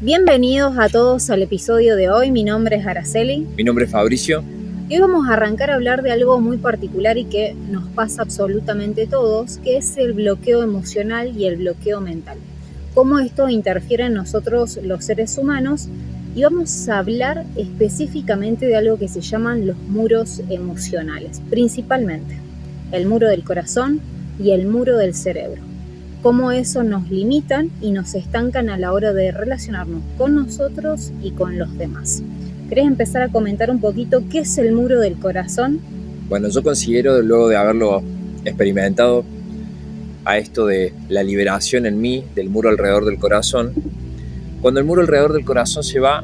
Bienvenidos a todos al episodio de hoy. Mi nombre es Araceli. Mi nombre es Fabricio. Y hoy vamos a arrancar a hablar de algo muy particular y que nos pasa absolutamente a todos, que es el bloqueo emocional y el bloqueo mental. Cómo esto interfiere en nosotros los seres humanos. Y vamos a hablar específicamente de algo que se llaman los muros emocionales, principalmente el muro del corazón y el muro del cerebro. Cómo eso nos limitan y nos estancan a la hora de relacionarnos con nosotros y con los demás. ¿Querés empezar a comentar un poquito qué es el muro del corazón? Bueno, yo considero, luego de haberlo experimentado, a esto de la liberación en mí del muro alrededor del corazón. Cuando el muro alrededor del corazón se va,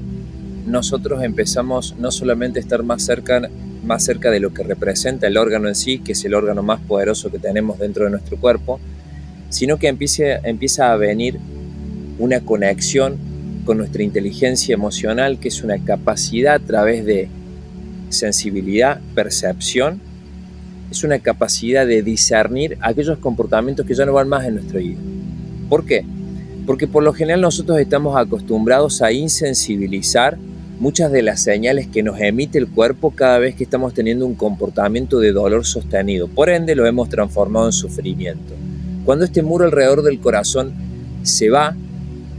nosotros empezamos no solamente a estar más cerca de lo que representa el órgano en sí, que es el órgano más poderoso que tenemos dentro de nuestro cuerpo, sino que empieza a venir una conexión con nuestra inteligencia emocional, que es una capacidad a través de sensibilidad, percepción, es una capacidad de discernir aquellos comportamientos que ya no van más en nuestra vida. ¿Por qué? Porque por lo general nosotros estamos acostumbrados a insensibilizar muchas de las señales que nos emite el cuerpo cada vez que estamos teniendo un comportamiento de dolor sostenido. Por ende, lo hemos transformado en sufrimiento. Cuando este muro alrededor del corazón se va,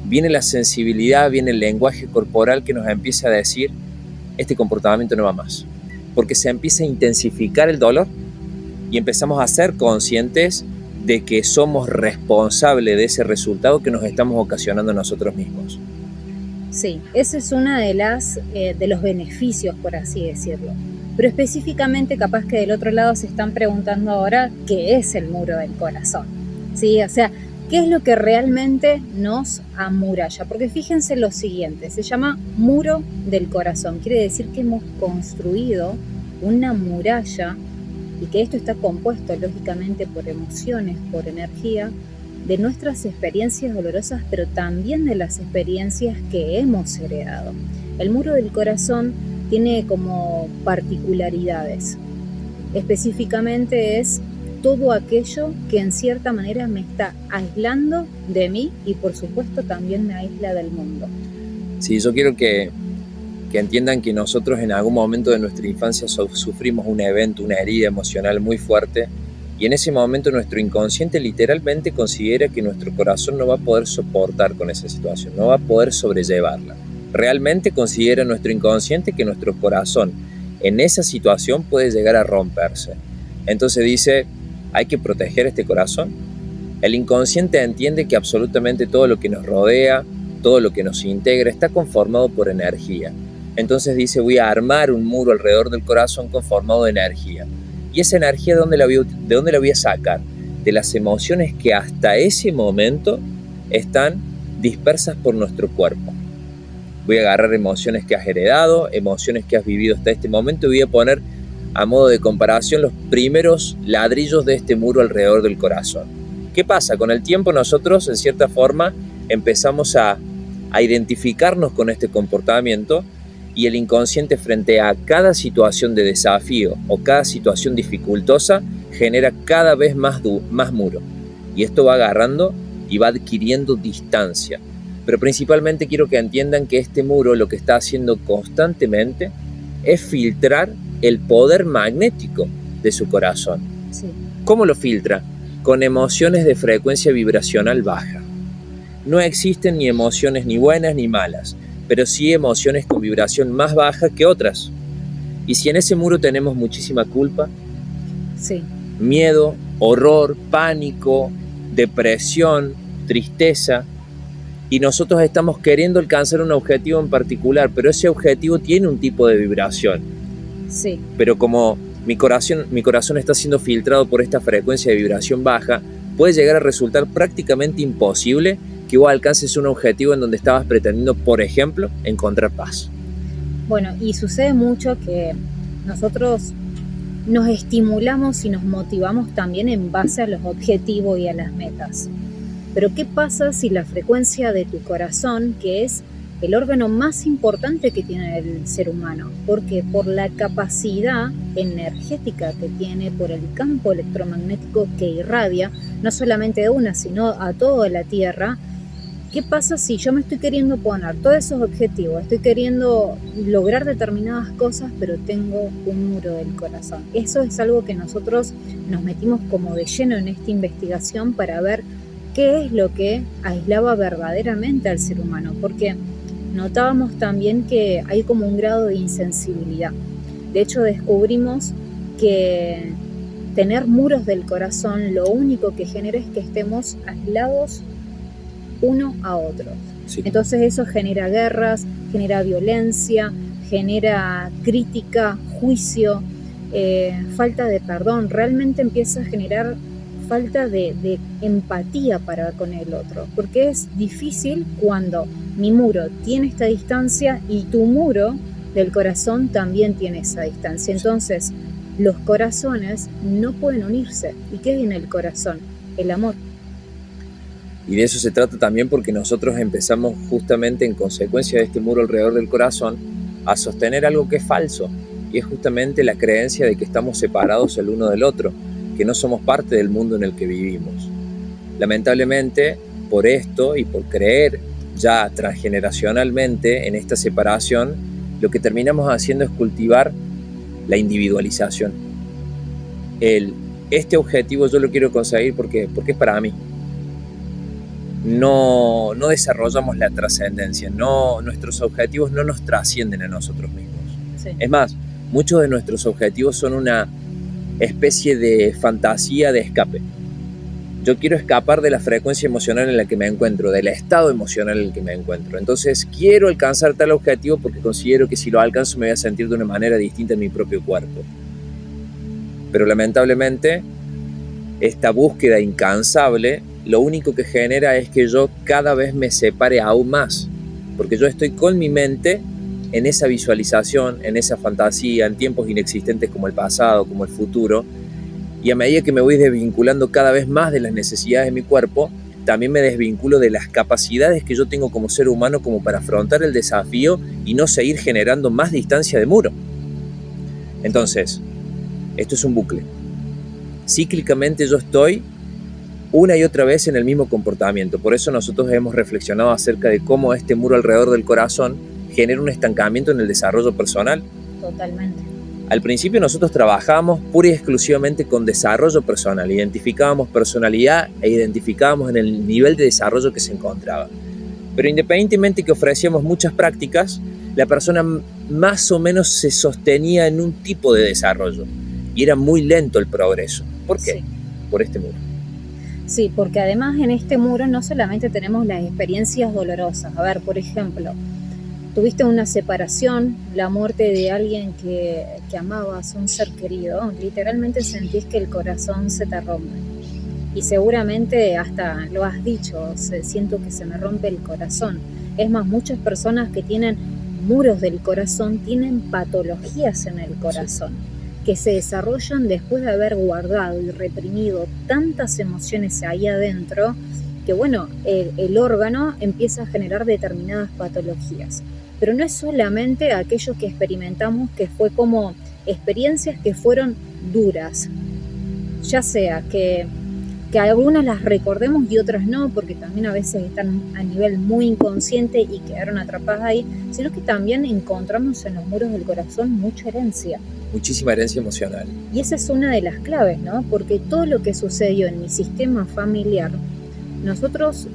viene la sensibilidad, viene el lenguaje corporal que nos empieza a decir, este comportamiento no va más. Porque se empieza a intensificar el dolor y empezamos a ser conscientes de que somos responsables de ese resultado que nos estamos ocasionando nosotros mismos. Sí, ese es uno de los beneficios, por así decirlo. Pero específicamente, capaz que del otro lado se están preguntando ahora qué es el muro del corazón. Sí, o sea, ¿qué es lo que realmente nos amuralla? Porque fíjense lo siguiente, se llama muro del corazón. Quiere decir que hemos construido una muralla y que esto está compuesto lógicamente por emociones, por energía, de nuestras experiencias dolorosas, pero también de las experiencias que hemos heredado. El muro del corazón tiene como particularidades. Específicamente es todo aquello que en cierta manera me está aislando de mí y por supuesto también me aísla del mundo. Sí, yo quiero que entiendan que nosotros en algún momento de nuestra infancia sufrimos un evento, una herida emocional muy fuerte y en ese momento nuestro inconsciente literalmente considera que nuestro corazón no va a poder soportar con esa situación, no va a poder sobrellevarla. Realmente considera nuestro inconsciente que nuestro corazón en esa situación puede llegar a romperse. Entonces dice, hay que proteger este corazón. El inconsciente entiende que absolutamente todo lo que nos rodea, todo lo que nos integra está conformado por energía. Entonces dice, voy a armar un muro alrededor del corazón conformado de energía. ¿Y esa energía de dónde la voy a sacar? De las emociones que hasta ese momento están dispersas por nuestro cuerpo. Voy a agarrar emociones que has heredado, emociones que has vivido hasta este momento y voy a poner a modo de comparación los primeros ladrillos de este muro alrededor del corazón. ¿Qué pasa? Con el tiempo nosotros, en cierta forma, empezamos a identificarnos con este comportamiento y el inconsciente frente a cada situación de desafío o cada situación dificultosa genera cada vez más muro. Y esto va agarrando y va adquiriendo distancia. Pero principalmente quiero que entiendan que este muro lo que está haciendo constantemente es filtrar el poder magnético de su corazón. Sí. ¿Cómo lo filtra? Con emociones de frecuencia vibracional baja. No existen ni emociones ni buenas ni malas, pero sí emociones con vibración más baja que otras. Y si en ese muro tenemos muchísima culpa, sí, miedo, horror, pánico, depresión, tristeza, y nosotros estamos queriendo alcanzar un objetivo en particular, pero ese objetivo tiene un tipo de vibración. Sí. Pero como mi corazón está siendo filtrado por esta frecuencia de vibración baja, puede llegar a resultar prácticamente imposible que vos alcances un objetivo en donde estabas pretendiendo, por ejemplo, encontrar paz. Bueno, y sucede mucho que nosotros nos estimulamos y nos motivamos también en base a los objetivos y a las metas. Pero ¿qué pasa si la frecuencia de tu corazón, que es el órgano más importante que tiene el ser humano? Porque por la capacidad energética que tiene, por el campo electromagnético que irradia, no solamente a una, sino a toda la Tierra, ¿Qué pasa si yo me estoy queriendo poner todos esos objetivos, estoy queriendo lograr determinadas cosas, pero tengo un muro del corazón? Eso es algo que nosotros nos metimos como de lleno en esta investigación para ver qué es lo que aislaba verdaderamente al ser humano, porque notábamos también que hay como un grado de insensibilidad. De hecho, descubrimos que tener muros del corazón lo único que genera es que estemos aislados uno a otro. Sí. Entonces eso genera guerras, genera violencia, genera crítica, juicio, falta de perdón. Realmente empieza a generar falta de empatía para con el otro, porque es difícil cuando mi muro tiene esta distancia y tu muro del corazón también tiene esa distancia. Entonces los corazones no pueden unirse. ¿Y qué hay en el corazón? El amor. Y de eso se trata también, porque nosotros empezamos justamente en consecuencia de este muro alrededor del corazón a sostener algo que es falso, y es justamente la creencia de que estamos separados el uno del otro, que no somos parte del mundo en el que vivimos. Lamentablemente, por esto y por creer ya transgeneracionalmente en esta separación, lo que terminamos haciendo es cultivar la individualización. Este objetivo yo lo quiero conseguir porque es para mí. No desarrollamos la trascendencia, nuestros objetivos no nos trascienden a nosotros mismos. Sí. Es más, muchos de nuestros objetivos son una especie de fantasía de escape. Yo quiero escapar de la frecuencia emocional en la que me encuentro, del estado emocional en el que me encuentro. Entonces quiero alcanzar tal objetivo porque considero que si lo alcanzo me voy a sentir de una manera distinta en mi propio cuerpo. Pero lamentablemente, esta búsqueda incansable lo único que genera es que yo cada vez me separe aún más, porque yo estoy con mi mente en esa visualización, en esa fantasía, en tiempos inexistentes como el pasado, como el futuro, y a medida que me voy desvinculando cada vez más de las necesidades de mi cuerpo, también me desvinculo de las capacidades que yo tengo como ser humano como para afrontar el desafío y no seguir generando más distancia de muro. Entonces, esto es un bucle. Cíclicamente yo estoy una y otra vez en el mismo comportamiento. Por eso nosotros hemos reflexionado acerca de cómo este muro alrededor del corazón genera un estancamiento en el desarrollo personal. Totalmente. Al principio nosotros trabajábamos pura y exclusivamente con desarrollo personal, identificábamos personalidad e identificábamos en el nivel de desarrollo que se encontraba. Pero independientemente que ofrecíamos muchas prácticas, la persona más o menos se sostenía en un tipo de desarrollo y era muy lento el progreso. ¿Por qué? Sí. Por este muro. Sí, porque además en este muro no solamente tenemos las experiencias dolorosas. A ver, por ejemplo, tuviste una separación, la muerte de alguien que amabas, un ser querido, literalmente sentís que el corazón se te rompe. Y seguramente hasta lo has dicho, siento que se me rompe el corazón. Es más, muchas personas que tienen muros del corazón tienen patologías en el corazón, que se desarrollan después de haber guardado y reprimido tantas emociones ahí adentro, que bueno, el órgano empieza a generar determinadas patologías. Pero no es solamente aquello que experimentamos, que fue como experiencias que fueron duras, ya sea que algunas las recordemos y otras no, porque también a veces están a nivel muy inconsciente y quedaron atrapadas ahí, sino que también encontramos en los muros del corazón mucha herencia. Muchísima herencia emocional. Y esa es una de las claves, ¿no? Porque todo lo que sucedió en mi sistema familiar, nosotros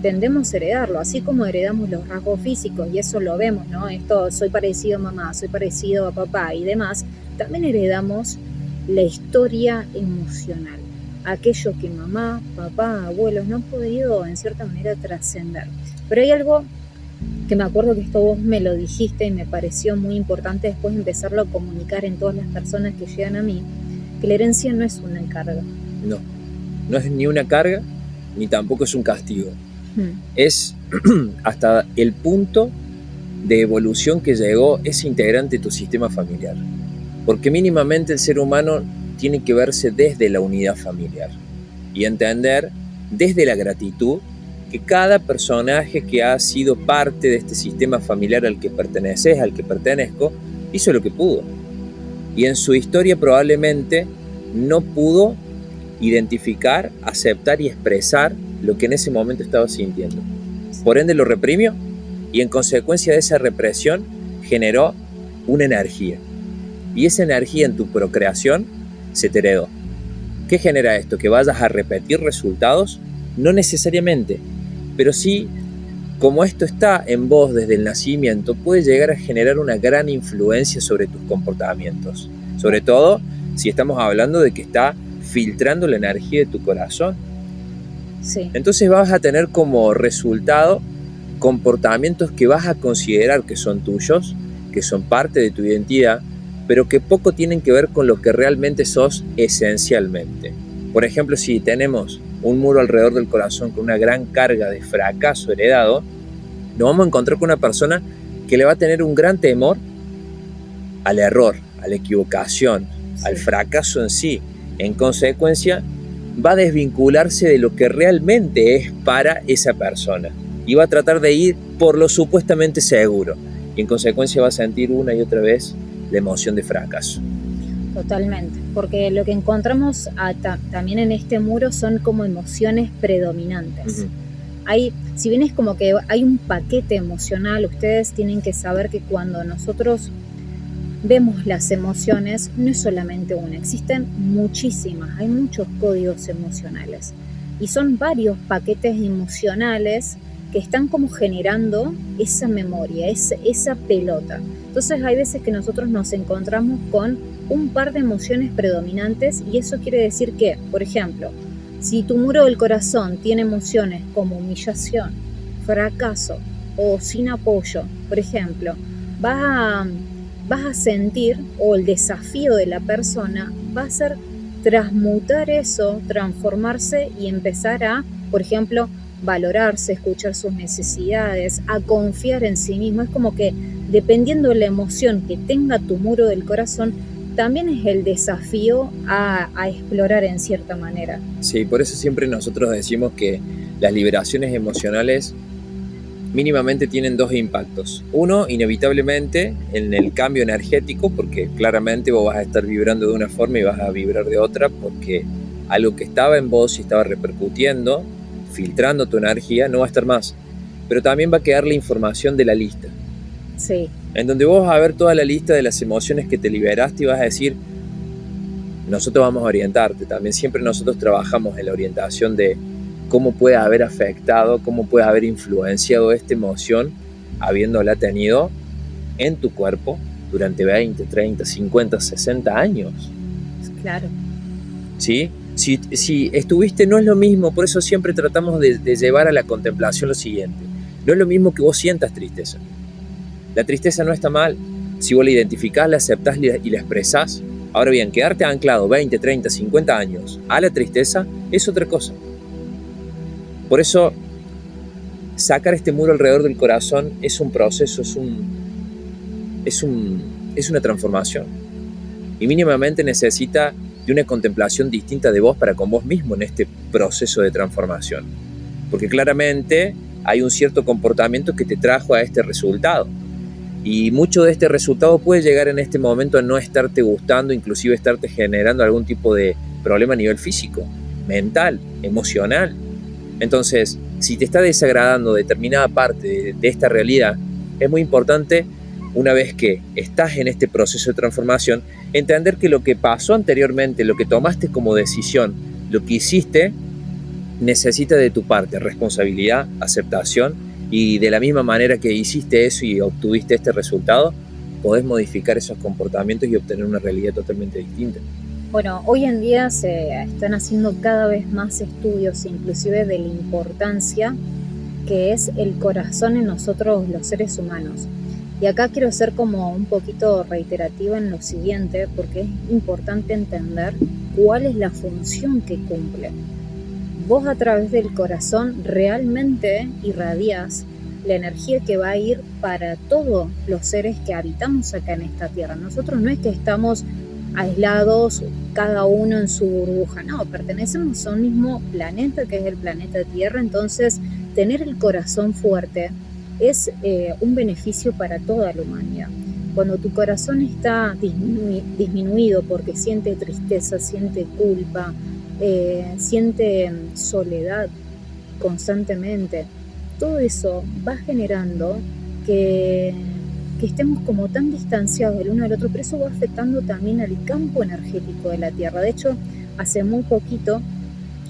tendemos a heredarlo, así como heredamos los rasgos físicos, y eso lo vemos, ¿no? Esto, soy parecido a mamá, soy parecido a papá y demás, también heredamos la historia emocional, aquello que mamá, papá, abuelos no han podido en cierta manera trascender. Pero hay algo que me acuerdo que esto vos me lo dijiste y me pareció muy importante después de empezarlo a comunicar en todas las personas que llegan a mí, que la herencia no es una carga. No es ni una carga, ni tampoco es un castigo. Es hasta el punto de evolución que llegó ese integrante de tu sistema familiar. Porque mínimamente el ser humano tiene que verse desde la unidad familiar y entender desde la gratitud que cada personaje que ha sido parte de este sistema familiar al que perteneces, al que pertenezco, hizo lo que pudo. Y en su historia probablemente no pudo identificar, aceptar y expresar lo que en ese momento estaba sintiendo. Sí. por ende lo reprimió y en consecuencia de esa represión generó una energía. Y esa energía en tu procreación se te heredó. ¿Qué genera esto? ¿Que vayas a repetir resultados? No necesariamente, pero sí, como esto está en vos desde el nacimiento, puede llegar a generar una gran influencia sobre tus comportamientos. Sobre todo si estamos hablando de que está filtrando la energía de tu corazón. Sí. Entonces vas a tener como resultado comportamientos que vas a considerar que son tuyos, que son parte de tu identidad, pero que poco tienen que ver con lo que realmente sos esencialmente. Por ejemplo, si tenemos un muro alrededor del corazón con una gran carga de fracaso heredado, nos vamos a encontrar con una persona que le va a tener un gran temor al error, a la equivocación, al fracaso en sí. En consecuencia, va a desvincularse de lo que realmente es para esa persona y va a tratar de ir por lo supuestamente seguro. Y en consecuencia va a sentir una y otra vez la emoción de fracaso. Totalmente, porque lo que encontramos también en este muro son como emociones predominantes. Si bien es como que hay un paquete emocional, ustedes tienen que saber que cuando nosotros vemos las emociones, no es solamente una, existen muchísimas, hay muchos códigos emocionales y son varios paquetes emocionales que están como generando esa memoria, esa pelota. Entonces hay veces que nosotros nos encontramos con un par de emociones predominantes y eso quiere decir que, por ejemplo, si tu muro del corazón tiene emociones como humillación, fracaso o sin apoyo, por ejemplo, vas a sentir, o el desafío de la persona va a ser transmutar eso, transformarse y empezar a, por ejemplo, valorarse, escuchar sus necesidades, a confiar en sí mismo. Es como que dependiendo de la emoción que tenga tu muro del corazón, también es el desafío a explorar en cierta manera. Sí, por eso siempre nosotros decimos que las liberaciones emocionales mínimamente tienen dos impactos. Uno, inevitablemente, en el cambio energético, porque claramente vos vas a estar vibrando de una forma y vas a vibrar de otra, porque algo que estaba en vos y estaba repercutiendo, filtrando tu energía, no va a estar más. Pero también va a quedar la información de la lista. Sí. En donde vos vas a ver toda la lista de las emociones que te liberaste y vas a decir, nosotros vamos a orientarte. También siempre nosotros trabajamos en la orientación de cómo puede haber afectado, cómo puede haber influenciado esta emoción habiéndola tenido en tu cuerpo durante 20, 30, 50, 60 años. Claro. ¿Sí? Si estuviste, no es lo mismo, por eso siempre tratamos de llevar a la contemplación lo siguiente. No es lo mismo que vos sientas tristeza. La tristeza no está mal. Si vos la identificás, la aceptás y la expresás. Ahora bien, quedarte anclado 20, 30, 50 años a la tristeza es otra cosa. Por eso, sacar este muro alrededor del corazón es un proceso, es una transformación. Y mínimamente necesita de una contemplación distinta de vos para con vos mismo en este proceso de transformación. Porque claramente hay un cierto comportamiento que te trajo a este resultado. Y mucho de este resultado puede llegar en este momento a no estarte gustando, inclusive estarte generando algún tipo de problema a nivel físico, mental, emocional. Entonces, si te está desagradando determinada parte de esta realidad, es muy importante, una vez que estás en este proceso de transformación, entender que lo que pasó anteriormente, lo que tomaste como decisión, lo que hiciste, necesita de tu parte responsabilidad, aceptación, y de la misma manera que hiciste eso y obtuviste este resultado, podés modificar esos comportamientos y obtener una realidad totalmente distinta. Bueno, hoy en día se están haciendo cada vez más estudios, inclusive de la importancia que es el corazón en nosotros los seres humanos. Y acá quiero ser como un poquito reiterativa en lo siguiente, porque es importante entender cuál es la función que cumple. Vos a través del corazón realmente irradiás la energía que va a ir para todos los seres que habitamos acá en esta tierra. Nosotros no es que estamos aislados, cada uno en su burbuja, no, pertenecemos a un mismo planeta que es el planeta Tierra, entonces tener el corazón fuerte es un beneficio para toda la humanidad. Cuando tu corazón está disminuido porque siente tristeza, siente culpa, siente soledad constantemente, todo eso va generando que, que estemos como tan distanciados del uno del otro, pero eso va afectando también al campo energético de la Tierra. De hecho, hace muy poquito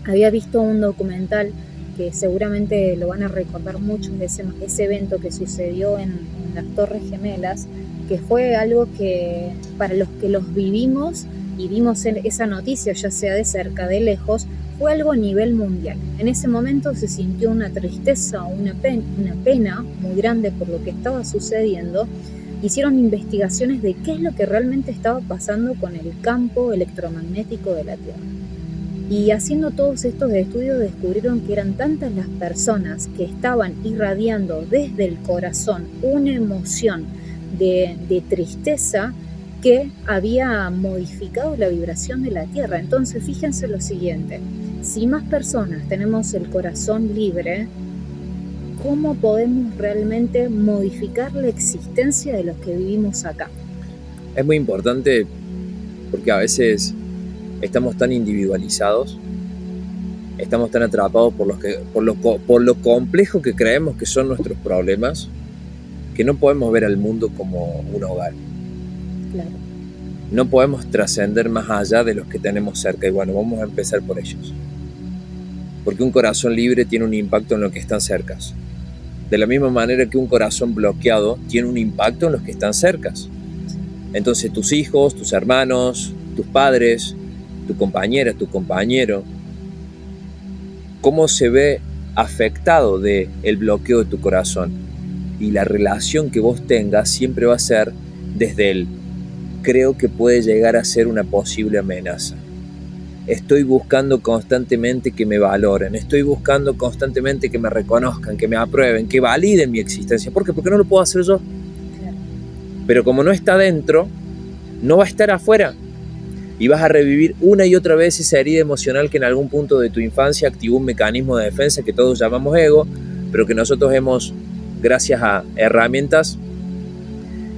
había visto un documental que seguramente lo van a recordar muchos de ese evento que sucedió en las Torres Gemelas, que fue algo que para los que los vivimos y vimos esa noticia, ya sea de cerca, de lejos, fue algo a nivel mundial. En ese momento se sintió una tristeza, una pena muy grande por lo que estaba sucediendo. Hicieron investigaciones de qué es lo que realmente estaba pasando con el campo electromagnético de la Tierra. Y haciendo todos estos estudios descubrieron que eran tantas las personas que estaban irradiando desde el corazón una emoción de tristeza que había modificado la vibración de la Tierra. Entonces fíjense lo siguiente, si más personas tenemos el corazón libre, ¿cómo podemos realmente modificar la existencia de los que vivimos acá? Es muy importante porque a veces estamos tan individualizados, estamos tan atrapados por lo complejo que creemos que son nuestros problemas, que no podemos ver al mundo como un hogar. Claro. No podemos trascender más allá de los que tenemos cerca. Y bueno, vamos a empezar por ellos. Porque un corazón libre tiene un impacto en los que están cerca. De la misma manera que un corazón bloqueado tiene un impacto en los que están cerca. Entonces tus hijos, tus hermanos, tus padres, tu compañera, tu compañero, ¿cómo se ve afectado del bloqueo de tu corazón? Y la relación que vos tengas siempre va a ser desde el creo que puede llegar a ser una posible amenaza. Estoy buscando constantemente que me valoren, estoy buscando constantemente que me reconozcan, que me aprueben, que validen mi existencia. ¿Por qué? Porque no lo puedo hacer yo. Pero como no está dentro, no va a estar afuera. Y vas a revivir una y otra vez esa herida emocional que en algún punto de tu infancia activó un mecanismo de defensa que todos llamamos ego, pero que nosotros hemos, gracias a herramientas,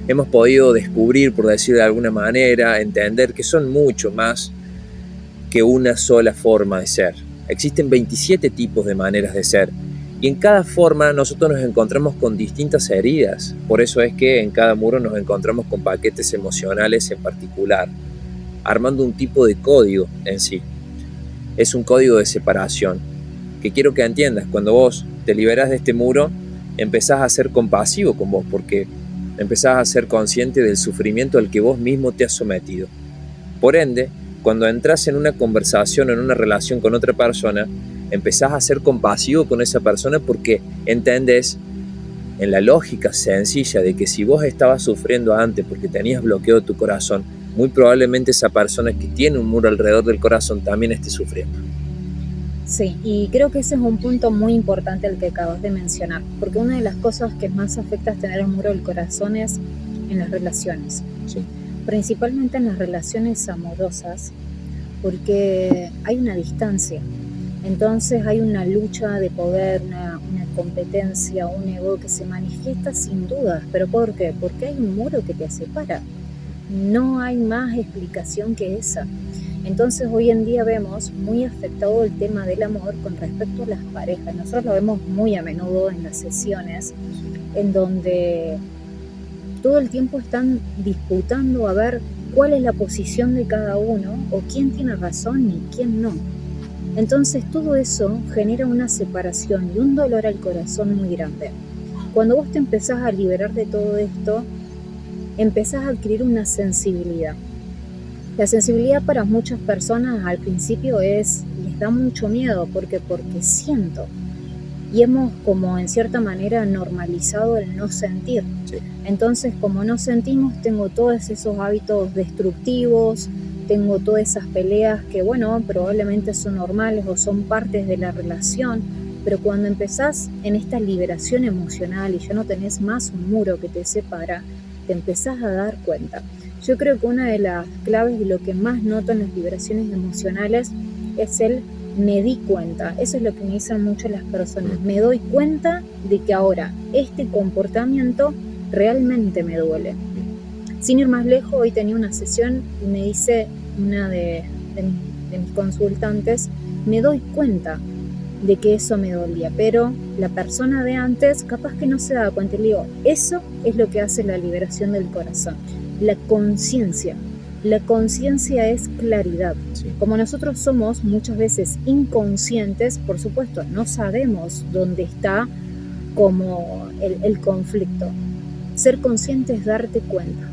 hemos podido descubrir, por decir de alguna manera, entender que son mucho más que una sola forma de ser. Existen 27 tipos de maneras de ser y en cada forma nosotros nos encontramos con distintas heridas. Por eso es que en cada muro nos encontramos con paquetes emocionales en particular, armando un tipo de código en sí. Es un código de separación que quiero que entiendas. Cuando vos te liberás de este muro, empezás a ser compasivo con vos, porque empezás a ser consciente del sufrimiento al que vos mismo te has sometido. Por ende, cuando entras en una conversación, en una relación con otra persona, empezás a ser compasivo con esa persona porque entendés en la lógica sencilla de que si vos estabas sufriendo antes porque tenías bloqueado tu corazón, muy probablemente esa persona que tiene un muro alrededor del corazón también esté sufriendo. Sí, y creo que ese es un punto muy importante el que acabas de mencionar, porque una de las cosas que más afecta es tener el muro del corazón es en las relaciones. Sí. Principalmente en las relaciones amorosas, porque hay una distancia. Entonces hay una lucha de poder, una competencia, un ego que se manifiesta sin dudas. ¿Pero por qué? Porque hay un muro que te separa. No hay más explicación que esa. Entonces hoy en día vemos muy afectado el tema del amor con respecto a las parejas. Nosotros lo vemos muy a menudo en las sesiones, en donde todo el tiempo están disputando a ver cuál es la posición de cada uno o quién tiene razón y quién no. Entonces todo eso genera una separación y un dolor al corazón muy grande. Cuando vos te empezás a liberar de todo esto, empezás a adquirir una sensibilidad. La sensibilidad para muchas personas al principio les da mucho miedo porque siento. Y hemos como en cierta manera normalizado el no sentir. Sí. Entonces como no sentimos, tengo todos esos hábitos destructivos, tengo todas esas peleas que bueno, probablemente son normales o son partes de la relación, pero cuando empezás en esta liberación emocional y ya no tenés más un muro que te separa, te empezás a dar cuenta. Yo creo que una de las claves de lo que más noto en las liberaciones emocionales es el me di cuenta. Eso es lo que me dicen mucho las personas. Me doy cuenta de que ahora este comportamiento realmente me duele. Sin ir más lejos, hoy tenía una sesión y me dice una de mis consultantes, me doy cuenta de que eso me dolía, pero la persona de antes capaz que no se daba cuenta. Y le digo, eso es lo que hace la liberación del corazón, la conciencia. La conciencia es claridad. Sí. Como nosotros somos muchas veces inconscientes, por supuesto, no sabemos dónde está como el conflicto. Ser consciente es darte cuenta.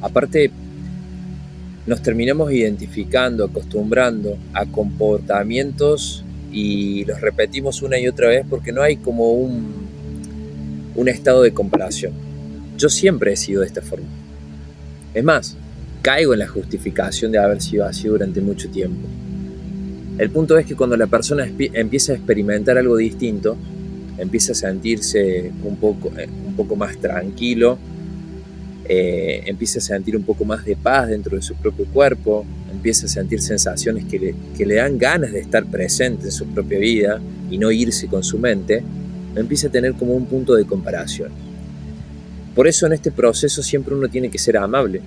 Aparte, nos terminamos identificando, acostumbrando a comportamientos y los repetimos una y otra vez porque no hay como un estado de comparación. Yo siempre he sido de esta forma. Es más, caigo en la justificación de haber sido así durante mucho tiempo. El punto es que cuando la persona empieza a experimentar algo distinto, empieza a sentirse un poco más tranquilo, empieza a sentir un poco más de paz dentro de su propio cuerpo, empieza a sentir sensaciones que le dan ganas de estar presente en su propia vida y no irse con su mente, empieza a tener como un punto de comparación. Por eso en este proceso siempre uno tiene que ser amable,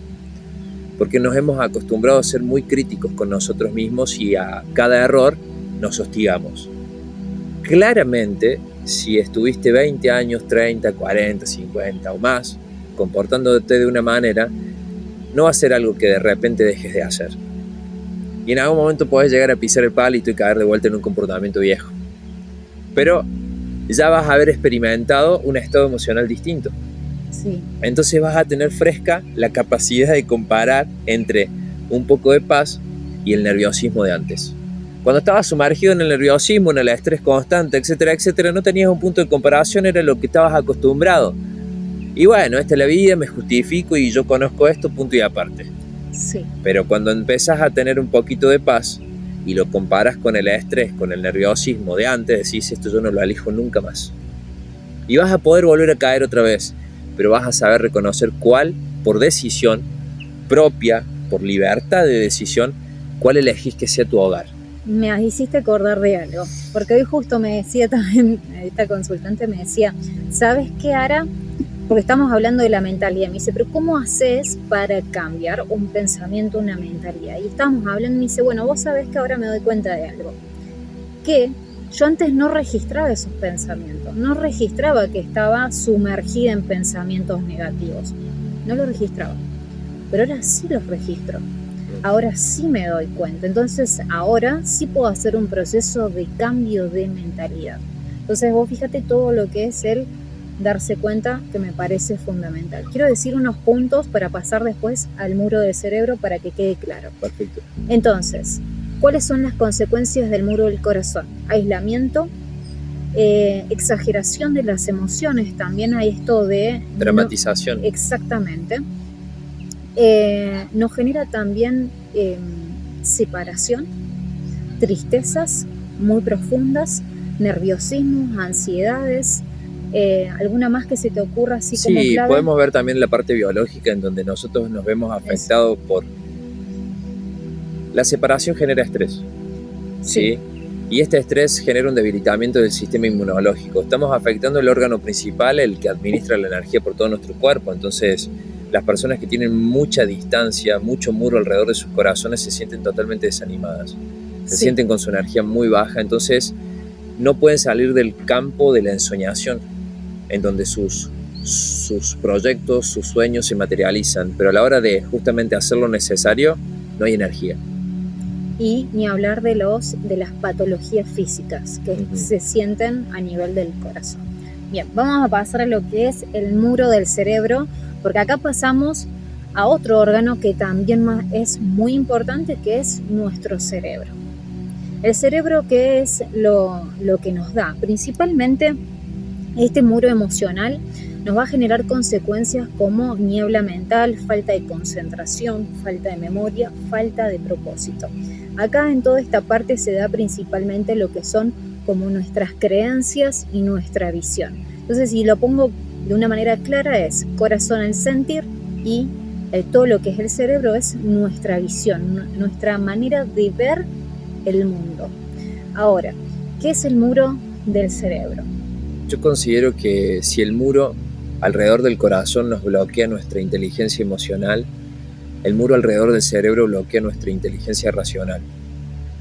porque nos hemos acostumbrado a ser muy críticos con nosotros mismos y a cada error nos hostigamos. Claramente, si estuviste 20 años, 30, 40, 50 o más, comportándote de una manera, no va a ser algo que de repente dejes de hacer. Y en algún momento podés llegar a pisar el palito y caer de vuelta en un comportamiento viejo. Pero ya vas a haber experimentado un estado emocional distinto. Sí. Entonces vas a tener fresca la capacidad de comparar entre un poco de paz y el nerviosismo de antes. Cuando estabas sumergido en el nerviosismo, en el estrés constante, etcétera, etcétera, no tenías un punto de comparación, era lo que estabas acostumbrado. Y bueno, esta es la vida, me justifico y yo conozco esto, punto y aparte. Sí. Pero cuando empezás a tener un poquito de paz y lo comparas con el estrés, con el nerviosismo de antes, decís, esto yo no lo elijo nunca más. Y vas a poder volver a caer otra vez, pero vas a saber reconocer cuál, por decisión propia, por libertad de decisión, cuál elegís que sea tu hogar. Me hiciste acordar de algo, porque hoy justo me decía también, esta consultante me decía, ¿sabes qué, Ara? Porque estamos hablando de la mentalidad. Me dice, pero ¿cómo haces para cambiar un pensamiento, una mentalidad? Y estábamos hablando y me dice, bueno, vos sabés que ahora me doy cuenta de algo. Que yo antes no registraba esos pensamientos. No registraba que estaba sumergida en pensamientos negativos. No lo registraba. Pero ahora sí los registro. Ahora sí me doy cuenta. Entonces ahora sí puedo hacer un proceso de cambio de mentalidad. Entonces vos fíjate todo lo que es el darse cuenta, que me parece fundamental. Quiero decir unos puntos para pasar después al muro del cerebro para que quede claro. Perfecto. Entonces, ¿cuáles son las consecuencias del muro del corazón? Aislamiento, exageración de las emociones, también hay esto de... Dramatización. Exactamente. Nos genera también separación, tristezas muy profundas, nerviosismos, ansiedades, ¿alguna más que se te ocurra así como clave? Sí, podemos ver también la parte biológica en donde nosotros nos vemos afectados por... La separación genera estrés, ¿sí? Y este estrés genera un debilitamiento del sistema inmunológico. Estamos afectando el órgano principal, el que administra la energía por todo nuestro cuerpo. Entonces, las personas que tienen mucha distancia, mucho muro alrededor de sus corazones se sienten totalmente desanimadas. Se sienten con su energía muy baja, entonces no pueden salir del campo de la ensoñación, en donde sus proyectos, sus sueños se materializan, pero a la hora de justamente hacer lo necesario, no hay energía. Y ni hablar de las patologías físicas que se sienten a nivel del corazón. Bien, vamos a pasar a lo que es el muro del cerebro, porque acá pasamos a otro órgano que también es muy importante, que es nuestro cerebro. El cerebro, ¿qué es lo que nos da? Principalmente este muro emocional nos va a generar consecuencias como niebla mental, falta de concentración, falta de memoria, falta de propósito. Acá en toda esta parte se da principalmente lo que son como nuestras creencias y nuestra visión. Entonces, si lo pongo de una manera clara, es corazón el sentir y todo lo que es el cerebro es nuestra visión, nuestra manera de ver el mundo. Ahora, ¿qué es el muro del cerebro? Yo considero que si el muro alrededor del corazón nos bloquea nuestra inteligencia emocional, el muro alrededor del cerebro bloquea nuestra inteligencia racional.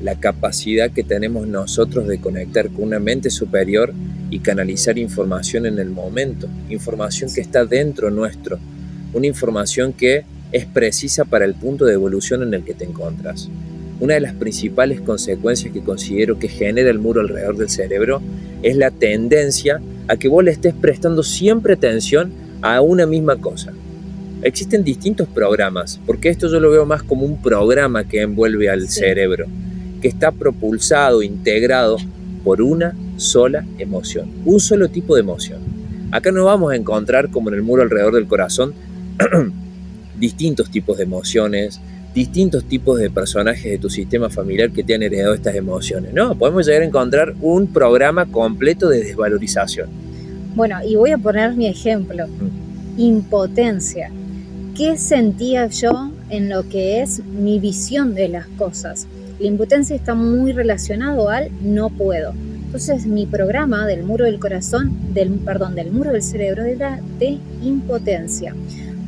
la capacidad que tenemos nosotros de conectar con una mente superior y canalizar información en el momento, información que está dentro nuestro, una información que es precisa para el punto de evolución en el que te encuentras. Una de las principales consecuencias que considero que genera el muro alrededor del cerebro es la tendencia a que vos le estés prestando siempre atención a una misma cosa. Existen distintos programas, porque esto yo lo veo más como un programa que envuelve al cerebro, que está propulsado, integrado por una sola emoción, un solo tipo de emoción. Acá no vamos a encontrar, como en el muro alrededor del corazón, distintos tipos de emociones, distintos tipos de personajes de tu sistema familiar que te han heredado estas emociones. No, podemos llegar a encontrar un programa completo de desvalorización. Bueno, y voy a poner mi ejemplo. Impotencia. ¿Qué sentía yo en lo que es mi visión de las cosas? La impotencia está muy relacionado al no puedo. Entonces mi programa del muro del corazón, del muro del cerebro era de impotencia.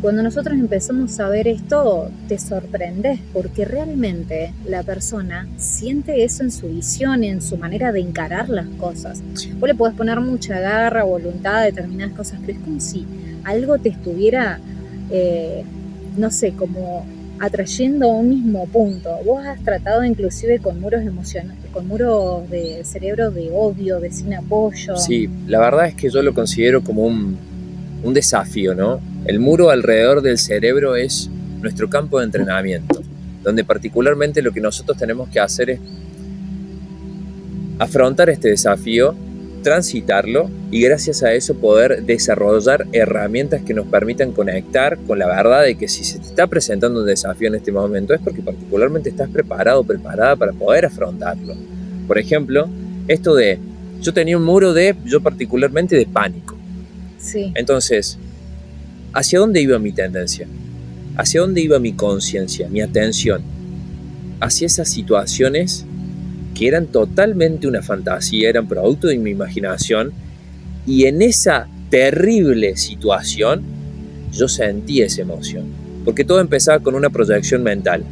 Cuando nosotros empezamos a ver esto, te sorprendes porque realmente la persona siente eso en su visión, en su manera de encarar las cosas. Vos le podés poner mucha garra, voluntad a determinadas cosas, pero es como si algo te estuviera, no sé, como atrayendo a un mismo punto. Vos has tratado inclusive con muros emocionales, con muros de cerebro de odio, de sin apoyo. Sí, la verdad es que yo lo considero como un desafío, ¿no? El muro alrededor del cerebro es nuestro campo de entrenamiento, donde particularmente lo que nosotros tenemos que hacer es afrontar este desafío, transitarlo y gracias a eso poder desarrollar herramientas que nos permitan conectar con la verdad de que si se te está presentando un desafío en este momento es porque particularmente estás preparado o preparada para poder afrontarlo. Por ejemplo, esto de, yo tenía un muro yo particularmente de pánico. Sí. Entonces, ¿hacia dónde iba mi tendencia? ¿Hacia dónde iba mi conciencia, mi atención? Hacia esas situaciones que eran totalmente una fantasía, eran producto de mi imaginación, y en esa terrible situación yo sentí esa emoción, porque todo empezaba con una proyección mental.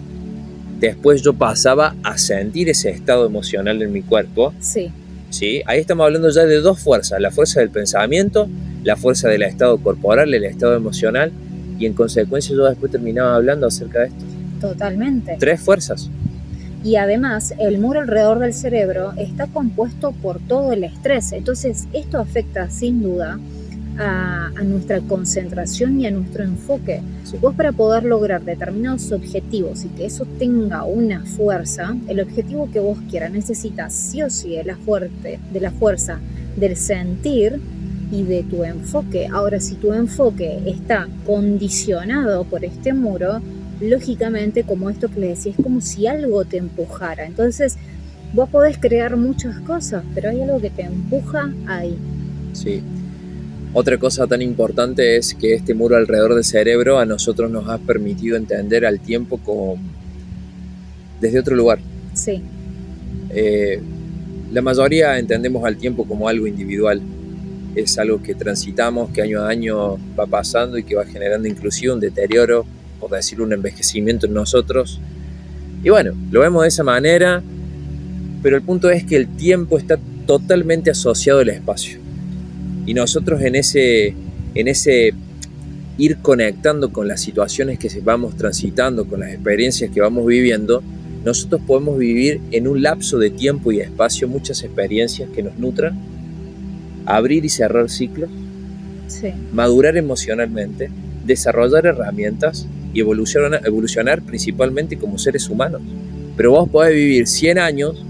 Después yo pasaba a sentir ese estado emocional en mi cuerpo. Sí. ¿Sí? Ahí estamos hablando ya de dos fuerzas, la fuerza del pensamiento, la fuerza del estado corporal, el estado emocional, y en consecuencia yo después terminaba hablando acerca de esto. Totalmente. 3 fuerzas. Y además el muro alrededor del cerebro está compuesto por todo el estrés, entonces esto afecta sin duda a nuestra concentración y a nuestro enfoque. Sí. Vos para poder lograr determinados objetivos y que eso tenga una fuerza, el objetivo que vos quieras necesitas sí o sí de la fuerza del sentir y de tu enfoque. Ahora, si tu enfoque está condicionado por este muro, lógicamente, como esto que le decía, es como si algo te empujara. Entonces, vos podés crear muchas cosas, pero hay algo que te empuja ahí. Sí. Otra cosa tan importante es que este muro alrededor del cerebro a nosotros nos ha permitido entender al tiempo desde otro lugar. Sí. La mayoría entendemos al tiempo como algo individual. Es algo que transitamos, que año a año va pasando y que va generando inclusive un deterioro, por decir un envejecimiento en nosotros. Y bueno, lo vemos de esa manera, pero el punto es que el tiempo está totalmente asociado al espacio. Y nosotros en ese ir conectando con las situaciones que vamos transitando, con las experiencias que vamos viviendo, nosotros podemos vivir en un lapso de tiempo y espacio muchas experiencias que nos nutran, abrir y cerrar ciclos, Sí. madurar emocionalmente, desarrollar herramientas y evolucionar principalmente como seres humanos. Pero vos podés vivir 100 años,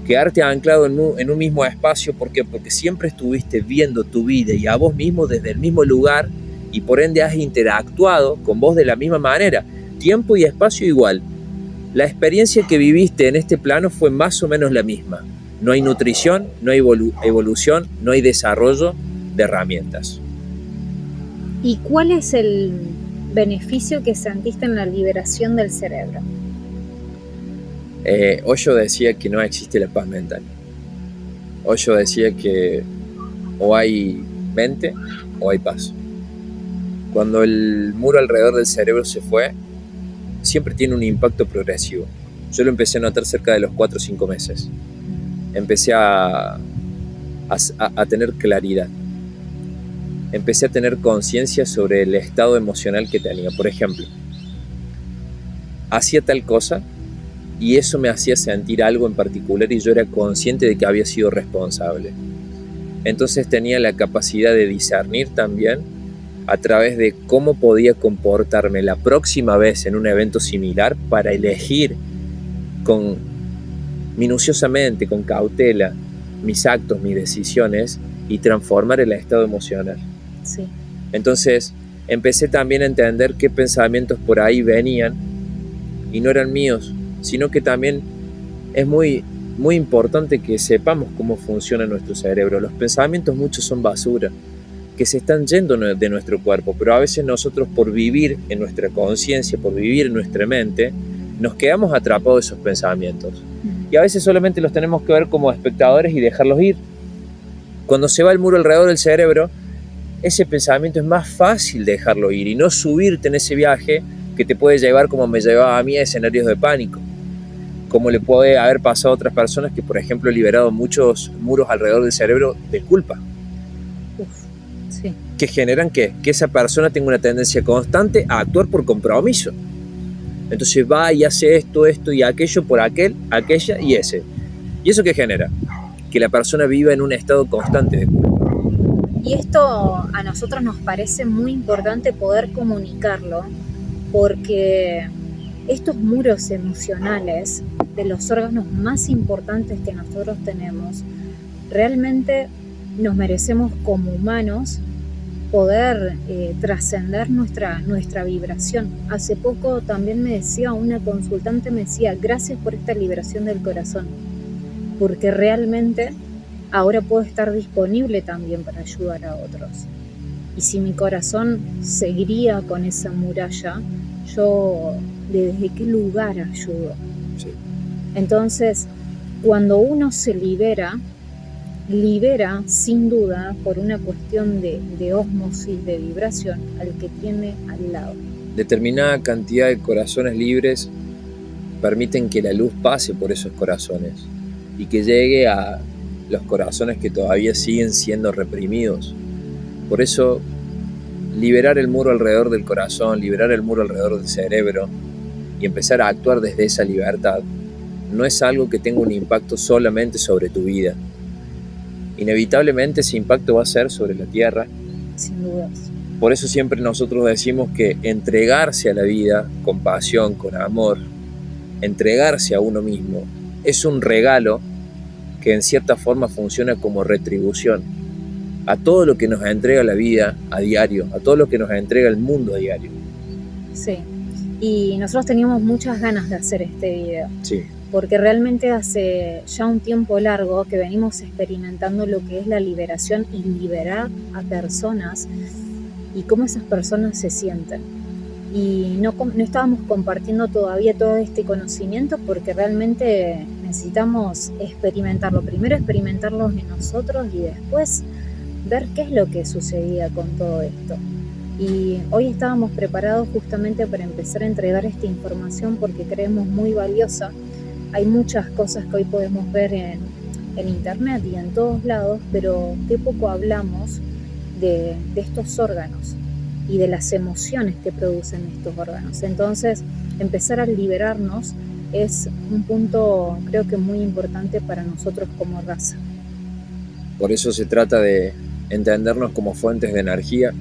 quedarte anclado en un mismo espacio. ¿Por qué? Porque siempre estuviste viendo tu vida y a vos mismo desde el mismo lugar y por ende has interactuado con vos de la misma manera. Tiempo y espacio igual. La experiencia que viviste en este plano fue más o menos la misma. No hay nutrición, no hay evolución, no hay desarrollo de herramientas. ¿Y cuál es el beneficio que sentiste en la liberación del cerebro? Osho decía que no existe la paz mental. Osho decía que o hay mente o hay paz. Cuando el muro alrededor del cerebro se fue, siempre tiene un impacto progresivo. Yo lo empecé a notar cerca de los 4 o 5 meses. Empecé a tener claridad. Empecé a tener conciencia sobre el estado emocional que tenía. Por ejemplo, hacía tal cosa y eso me hacía sentir algo en particular y yo era consciente de que había sido responsable. Entonces tenía la capacidad de discernir también a través de cómo podía comportarme la próxima vez en un evento similar para elegir minuciosamente, con cautela, mis actos, mis decisiones y transformar el estado emocional. Sí. Entonces empecé también a entender qué pensamientos por ahí venían y no eran míos, sino que también es muy, muy importante que sepamos cómo funciona nuestro cerebro. Los pensamientos muchos son basura, que se están yendo de nuestro cuerpo, pero a veces nosotros por vivir en nuestra conciencia, por vivir en nuestra mente, nos quedamos atrapados de esos pensamientos. Y a veces solamente los tenemos que ver como espectadores y dejarlos ir. Cuando se va el muro alrededor del cerebro, ese pensamiento es más fácil dejarlo ir y no subirte en ese viaje que te puede llevar, como me llevaba a mí, a escenarios de pánico. Como le puede haber pasado a otras personas que, por ejemplo, han liberado muchos muros alrededor del cerebro de culpa. Sí. Que generan que esa persona tenga una tendencia constante a actuar por compromiso. Entonces va y hace esto y aquello por aquella y ese. ¿Y eso qué genera? Que la persona viva en un estado constante de culpa. Y esto a nosotros nos parece muy importante poder comunicarlo, porque estos muros emocionales de los órganos más importantes que nosotros tenemos, realmente nos merecemos como humanos poder trascender nuestra vibración. Hace poco también una consultante me decía, gracias por esta liberación del corazón, porque realmente ahora puedo estar disponible también para ayudar a otros. Y si mi corazón seguiría con esa muralla, yo ¿desde qué lugar ayudo? Sí. Entonces, cuando uno se libera sin duda por una cuestión de ósmosis, de vibración al que tiene al lado. Determinada cantidad de corazones libres permiten que la luz pase por esos corazones y que llegue a los corazones que todavía siguen siendo reprimidos. Por eso, liberar el muro alrededor del corazón, liberar el muro alrededor del cerebro y empezar a actuar desde esa libertad no es algo que tenga un impacto solamente sobre tu vida. Inevitablemente ese impacto va a ser sobre la tierra. Sin dudas. Por eso siempre nosotros decimos que entregarse a la vida con pasión, con amor, entregarse a uno mismo, es un regalo que en cierta forma funciona como retribución a todo lo que nos entrega la vida a diario, a todo lo que nos entrega el mundo a diario. Sí, y nosotros teníamos muchas ganas de hacer este video. Sí. Porque realmente hace ya un tiempo largo que venimos experimentando lo que es la liberación y liberar a personas y cómo esas personas se sienten. Y no estábamos compartiendo todavía todo este conocimiento porque realmente necesitamos experimentarlo. Primero experimentarlo en nosotros y después ver qué es lo que sucedía con todo esto. Y hoy estábamos preparados justamente para empezar a entregar esta información porque creemos muy valiosa. Hay muchas cosas que hoy podemos ver en internet y en todos lados, pero qué poco hablamos de estos órganos y de las emociones que producen estos órganos. Entonces, empezar a liberarnos es un punto, creo que muy importante para nosotros como raza. Por eso se trata de entendernos como fuentes de energía,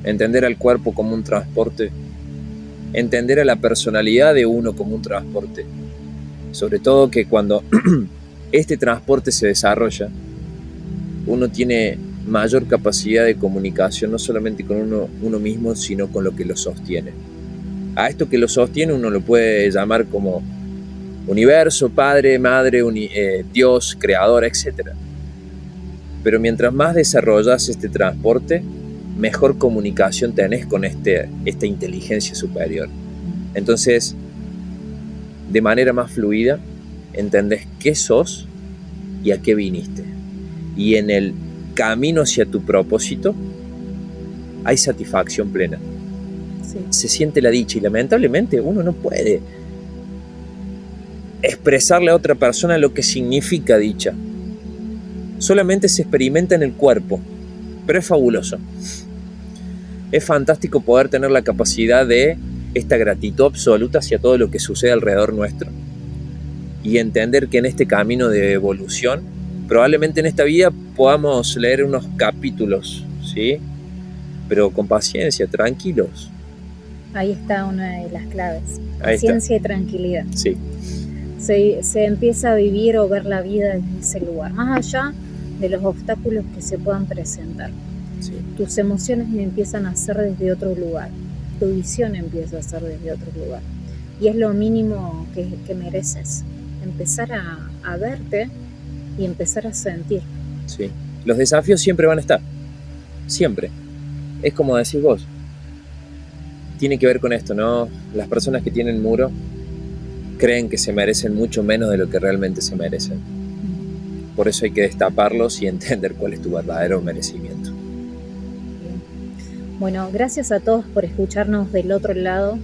entender al cuerpo como un transporte, entender a la personalidad de uno como un transporte. Sobre todo que cuando este transporte se desarrolla, uno tiene mayor capacidad de comunicación, no solamente con uno mismo, sino con lo que lo sostiene. A esto que lo sostiene uno lo puede llamar como universo, padre, madre, Dios, creador, etc. Pero mientras más desarrollas este transporte, mejor comunicación tenés con esta inteligencia superior. Entonces, de manera más fluida, entendés qué sos y a qué viniste. Y en el camino hacia tu propósito hay satisfacción plena. Sí. Se siente la dicha y lamentablemente uno no puede expresarle a otra persona lo que significa dicha. Solamente se experimenta en el cuerpo, pero es fabuloso. Es fantástico poder tener la capacidad de esta gratitud absoluta hacia todo lo que sucede alrededor nuestro y entender que en este camino de evolución, probablemente en esta vida podamos leer unos capítulos, ¿sí? Pero con paciencia, tranquilos. Ahí está una de las claves, Ahí está. paciencia y tranquilidad. Sí, Se empieza a vivir o ver la vida desde ese lugar, más allá de los obstáculos que se puedan presentar. sí. Tus emociones empiezan a ser desde otro lugar, tu visión empieza a ser desde otro lugar. Y es lo mínimo que mereces, empezar a verte y empezar a sentir. Sí. Los desafíos siempre van a estar, siempre. Es como decís vos, tiene que ver con esto, ¿no? Las personas que tienen muro creen que se merecen mucho menos de lo que realmente se merecen. Por eso hay que destaparlos y entender cuál es tu verdadero merecimiento. Bueno, gracias a todos por escucharnos del otro lado.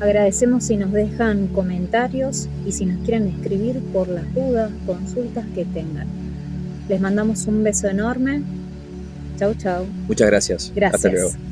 Agradecemos si nos dejan comentarios y si nos quieren escribir por las dudas, consultas que tengan. Les mandamos un beso enorme. Chau, chau. Muchas gracias. Gracias. Hasta luego.